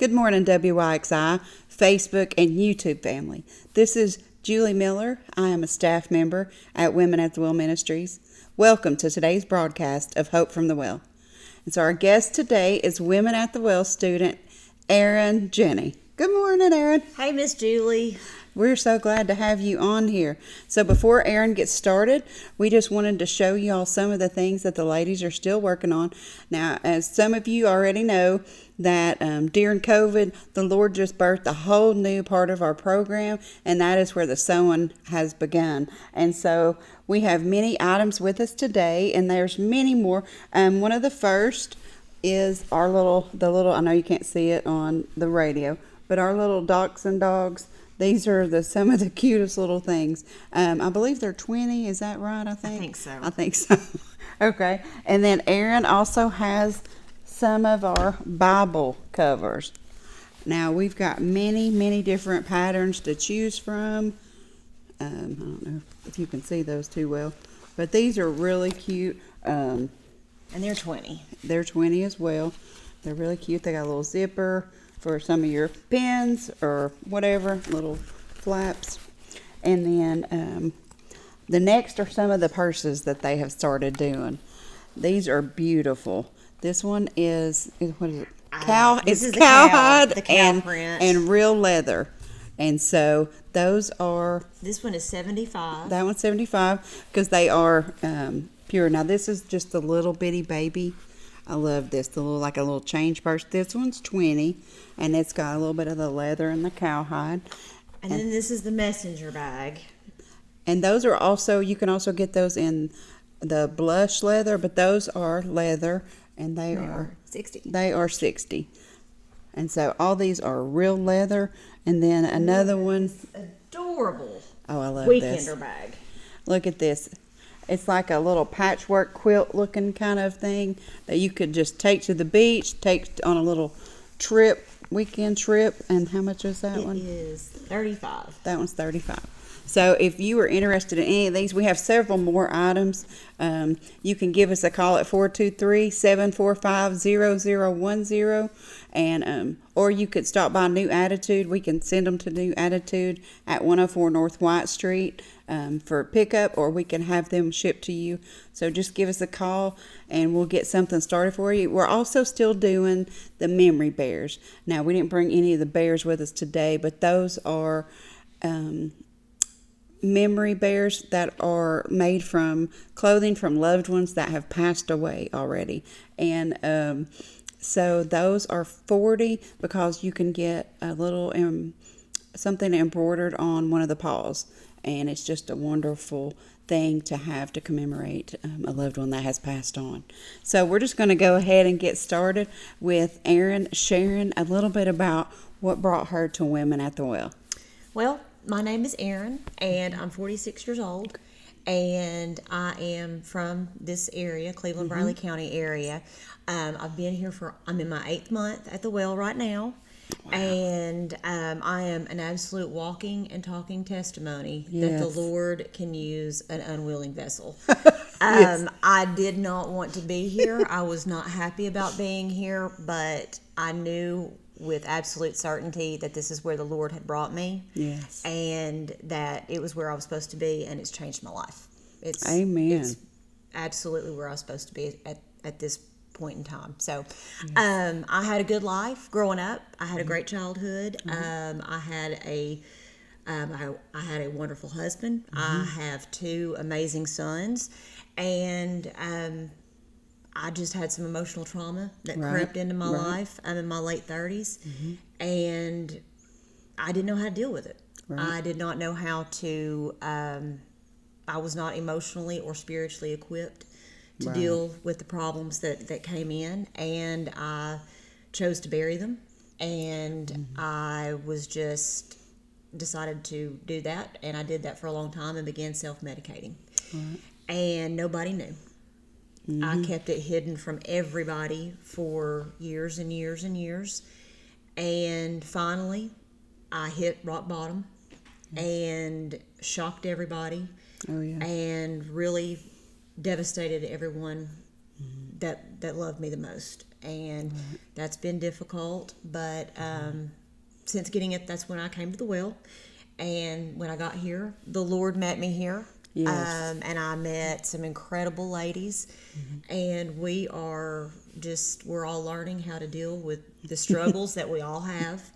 Good morning, WYXI, Facebook, and YouTube family. This is Julie Miller. I am a staff member at Women at the Well Ministries. Welcome to today's broadcast of Hope from the Well. And so our guest today is Women at the Well student, Erin Jenne. Good morning, Erin. Hey, Miss Julie. We're so glad to have you on here. So before Erin gets started, we just wanted to show you all some of the things that the ladies are still working on. Now, as some of you already know, that during COVID, the Lord just birthed a whole new part of our program, and that is where the sewing has begun. And so we have many items with us today, and there's many more. One of the first is our little, I know you can't see it on the radio, but our little dachshund dogs. These are some of the cutest little things. I believe they're 20. Is that right? I think so. Okay. And then Erin also has some of our Bible covers. Now we've got many different patterns to choose from. I don't know if you can see those too well, but these are really cute. And they're 20. They're 20 as well. They're really cute. They got a little zipper for some of your pins or whatever, little flaps. And then the next are some of the purses that they have started doing. These are beautiful. This one is what is it? It's cowhide and real leather. And so those are. This one is $75. That one's $75 because they are pure. Now this is just a little bitty baby. I love this, like a little change purse. This one's $20, and it's got a little bit of the leather and the cowhide. And then this is the messenger bag. And those are also, you can also get those in the blush leather, but those are leather, and they are $60. They are $60. And so all these are real leather. And then another one. Adorable. Oh, I love Weekender this. Bag. Look at this. It's like a little patchwork quilt looking kind of thing that you could just take to the beach, take on a little weekend trip. And how much is that one? It is $35. That one's $35. So if you are interested in any of these, we have several more items. You can give us a call at 423-745-0010. And or you could stop by New Attitude. We can send them to New Attitude at 104 North White Street for pickup, or we can have them shipped to you. So just give us a call and we'll get something started for you. We're also still doing the memory bears. Now, we didn't bring any of the bears with us today, but those are memory bears that are made from clothing from loved ones that have passed away already. And so those are $40 because you can get a little something embroidered on one of the paws, and it's just a wonderful thing to have to commemorate a loved one that has passed on. So we're just going to go ahead and get started with Erin sharing a little bit about what brought her to Women at the Well. Well, my name is Erin, and I'm 46 years old, and I am from this area, Cleveland, Briley County area. I've been here I'm in my 8th month at the well right now. Wow. And I am an absolute walking and talking testimony that the Lord can use an unwilling vessel. Yes. I did not want to be here. I was not happy about being here, but I knew with absolute certainty that this is where the Lord had brought me. Yes. And that it was where I was supposed to be, and it's changed my life. Amen. It's absolutely where I was supposed to be at this point in time. So I had a good life growing up. I had a great childhood. I had a wonderful husband. I have 2 amazing sons, and I just had some emotional trauma that crept into my life. I'm in my late 30s, and I didn't know how to deal with it. I did not know how to, I was not emotionally or spiritually equipped to deal with the problems that came in, and I chose to bury them, and I was just decided to do that, and I did that for a long time and began self-medicating. And nobody knew. I kept it hidden from everybody for years and years and years. And finally, I hit rock bottom and shocked everybody and really devastated everyone that love me the most, and that's been difficult. But since getting it, that's when I came to the well, and when I got here, the Lord met me here. Yes. And I met some incredible ladies, and we're all learning how to deal with the struggles that we all have,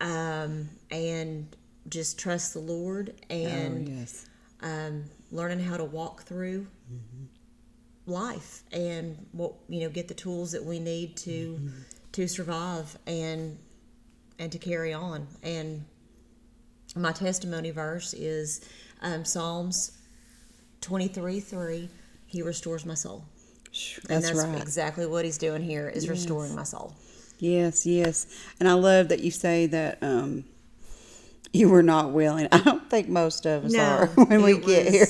and just trust the Lord, and learning how to walk through life, and get the tools that we need to survive and to carry on. And my testimony verse is Psalms 23:3. He restores my soul. That's right. Exactly what he's doing here is restoring my soul. Yes, yes. And I love that you say that you were not willing. I don't think most of us are when we get here.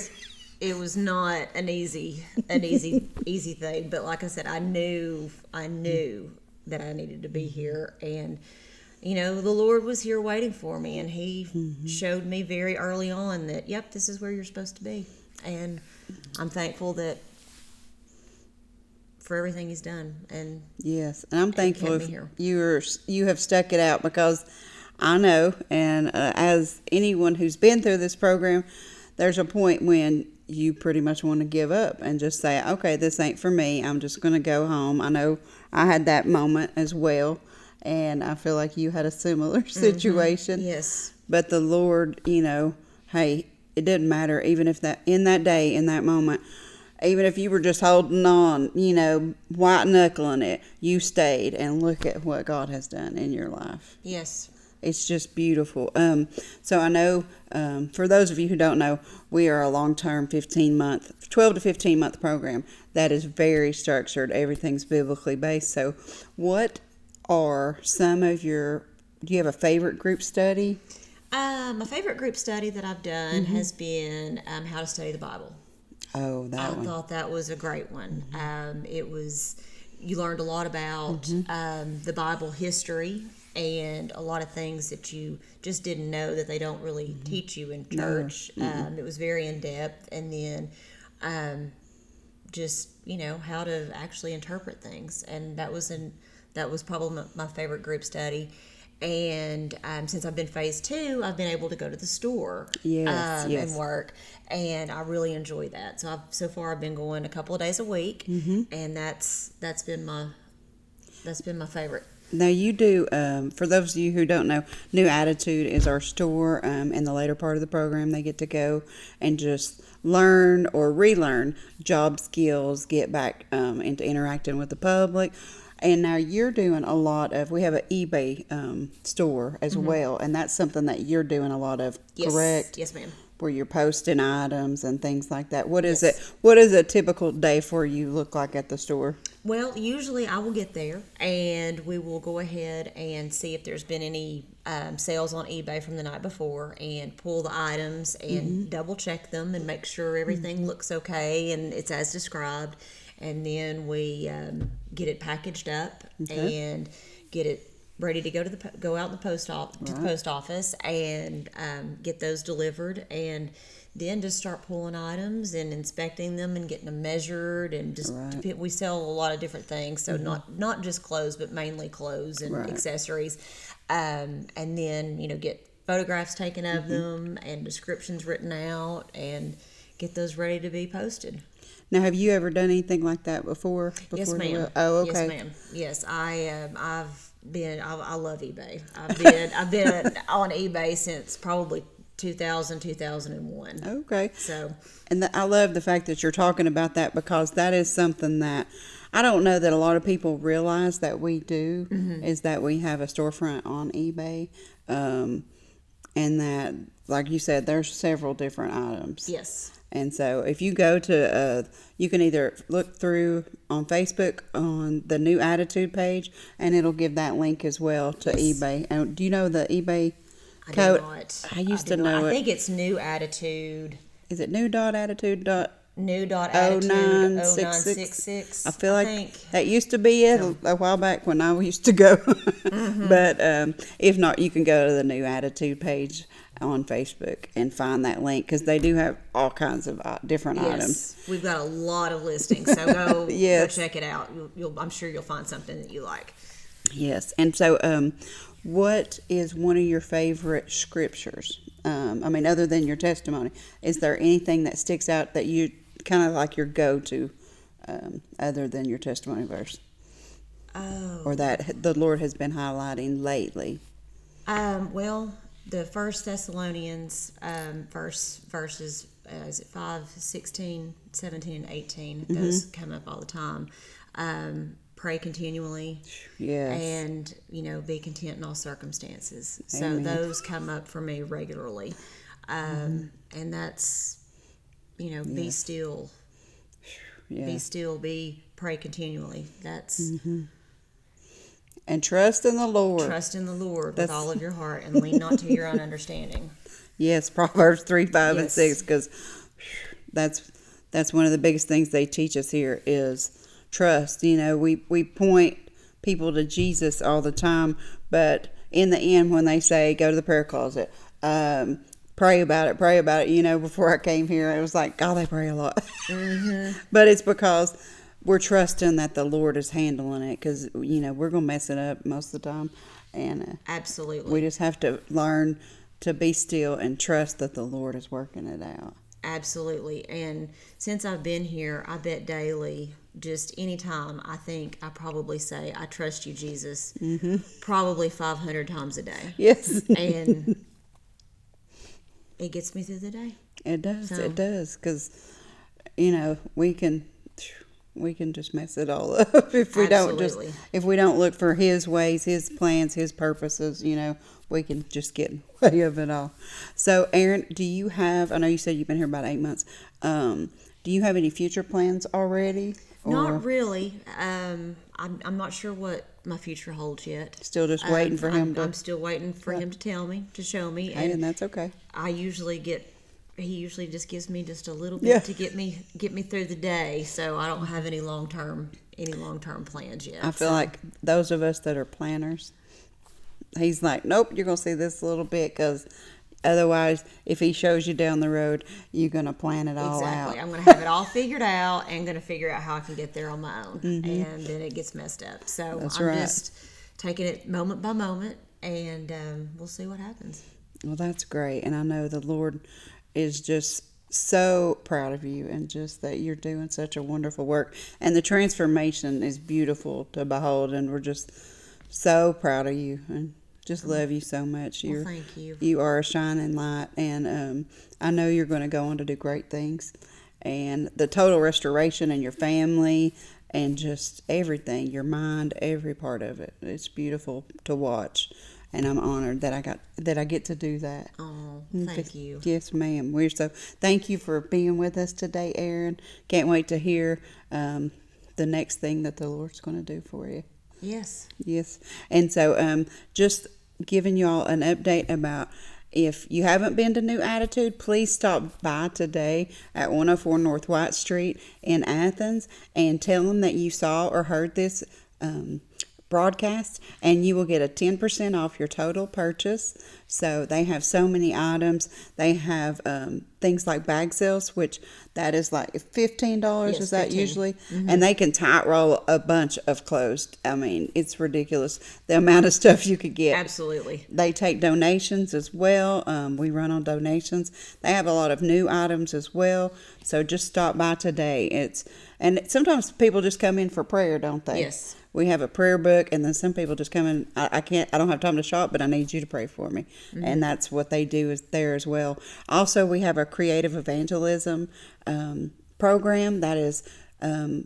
It was not an easy thing, but like I said, I knew that I needed to be here, and the Lord was here waiting for me, and he showed me very early on that, yep, this is where you're supposed to be. And I'm thankful for everything he's done. And yes, and I'm thankful if you have stuck it out, because I know, and as anyone who's been through this program, there's a point when you pretty much want to give up and just say, okay, this ain't for me. I'm just going to go home. I know I had that moment as well, and I feel like you had a similar situation. Yes. But the Lord, hey, it didn't matter, even if in that day, in that moment, even if you were just holding on, white knuckling it, you stayed, and look at what God has done in your life. Yes. It's just beautiful. So I know, for those of you who don't know, we are a long-term 12 to 15 month program that is very structured. Everything's biblically based. So what are some of do you have a favorite group study? My favorite group study that I've done has been How to Study the Bible. Oh, that one. I thought that was a great one. You learned a lot about the Bible history and a lot of things that you just didn't know that they don't really teach you in church. No. It was very in-depth. And then just, how to actually interpret things. And that was probably my favorite group study. And since I've been phase 2, I've been able to go to the store and work, and I really enjoy that. So far I've been going a couple of days a week, and that's been my favorite. Now you do, for those of you who don't know, New Attitude is our store. In the later part of the program, they get to go and just learn or relearn job skills, get back into interacting with the public. And now you're doing a lot of, we have an eBay store as well, and that's something that you're doing a lot of, correct? Yes, ma'am. Where you're posting items and things like that. What is it? What does a typical day for you look like at the store? Well, usually I will get there, and we will go ahead and see if there's been any sales on eBay from the night before, and pull the items and double check them and make sure everything looks okay and it's as described. And then we get it packaged up and get it ready to go out in the post office and get those delivered, and then just start pulling items and inspecting them and getting them measured, and just we sell a lot of different things, so not just clothes, but mainly clothes and accessories, and then get photographs taken of them and descriptions written out and get those ready to be posted. Now, have you ever done anything like that before? Yes, ma'am. Oh, okay. Yes, ma'am. Yes, I love eBay. I've been on eBay since probably 2001. Okay. So, and I love the fact that you're talking about that, because that is something that I don't know that a lot of people realize that we do, is that we have a storefront on eBay, and that, like you said, there's several different items. Yes. And so if you go to, you can either look through on Facebook on the New Attitude page, and it'll give that link as well to eBay. And do you know the eBay code? I do not. I used to know it. I think it's New Attitude. Is it new.attitude? new.attitude0966. I feel like that used to be it a while back when I used to go. But if not, you can go to the New Attitude page on Facebook and find that link, because they do have all kinds of different items. We've got a lot of listings, so go go check it out. I'm sure you'll find something that you like. Yes, and so what is one of your favorite scriptures? Other than your testimony, is there anything that sticks out that you kind of like your go-to, other than your testimony verse? Or that the Lord has been highlighting lately? Well, the 1 Thessalonians verses is it 5, 16, 17, and 18. Those come up all the time. Pray continually. Yes. And, be content in all circumstances. Amen. So those come up for me regularly. And that's, be still. Yeah. Be still, pray continually. That's... And trust in the Lord. Trust in the Lord with all of your heart, and lean not to your own understanding. Yes, Proverbs 3, 5, and 6, because that's one of the biggest things they teach us here is trust. We point people to Jesus all the time, but in the end, when they say, go to the prayer closet, pray about it, before I came here, it was like, God, they pray a lot. But it's because we're trusting that the Lord is handling it, because, we're going to mess it up most of the time. And absolutely, we just have to learn to be still and trust that the Lord is working it out. Absolutely. And since I've been here, I bet daily, just anytime, I think I probably say, I trust you, Jesus, probably 500 times a day. Yes. And it gets me through the day. It does. So, it does. Because, we can just mess it all up if we don't look for His ways, His plans, His purposes. We can just get in the way of it all. So, Erin, do you have? I know you said you've been here about 8 months. Do you have any future plans already? Not really. I'm not sure what my future holds yet. Still just waiting for Him to. I'm still waiting for Him to tell me, to show me. And that's okay. He usually just gives me just a little bit to get me through the day, so I don't have any long term plans yet. I feel like those of us that are planners, He's like, nope, you're going to see this little bit, because otherwise, if He shows you down the road, you're going to plan it all out. Exactly. I'm going to have it all figured out and going to figure out how I can get there on my own. And then it gets messed up. So I'm just taking it moment by moment, and we'll see what happens. Well, that's great. And I know the Lord is just so proud of you, and just that you're doing such a wonderful work. And the transformation is beautiful to behold, and we're just so proud of you and just love you so much. Thank you. You are a shining light, and I know you're going to go on to do great things. And the total restoration in your family and just everything, your mind, every part of it. It's beautiful to watch. And I'm honored that I get to do that. Oh, thank you. Yes, ma'am. Thank you for being with us today, Erin. Can't wait to hear the next thing that the Lord's going to do for you. Yes. Yes. And so just giving y'all an update about, if you haven't been to New Attitude, please stop by today at 104 North White Street in Athens and tell them that you saw or heard this broadcast, and you will get a 10% off your total purchase. So they have so many items. They have things like bag sales, which that is like $15. Yes, is that 15. usually? And they can tight roll a bunch of clothes. I mean, it's ridiculous the amount of stuff you could get. Absolutely. They take donations as well. We run on donations. They have a lot of new items as well. So just stop by today. And sometimes people just come in for prayer, don't they? Yes. We have a prayer book, and then some people just come in. I don't have time to shop, but I need you to pray for me. And that's what they do is there as well. Also, we have a creative evangelism program that is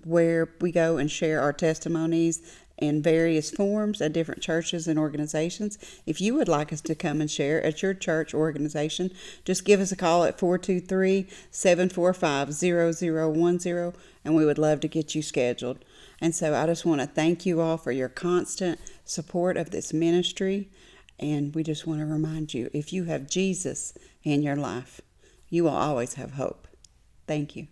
where we go and share our testimonies in various forms at different churches and organizations. If you would like us to come and share at your church organization, just give us a call at 423-745-0010, and we would love to get you scheduled. And so I just want to thank you all for your constant support of this ministry. And we just want to remind you, if you have Jesus in your life, you will always have hope. Thank you.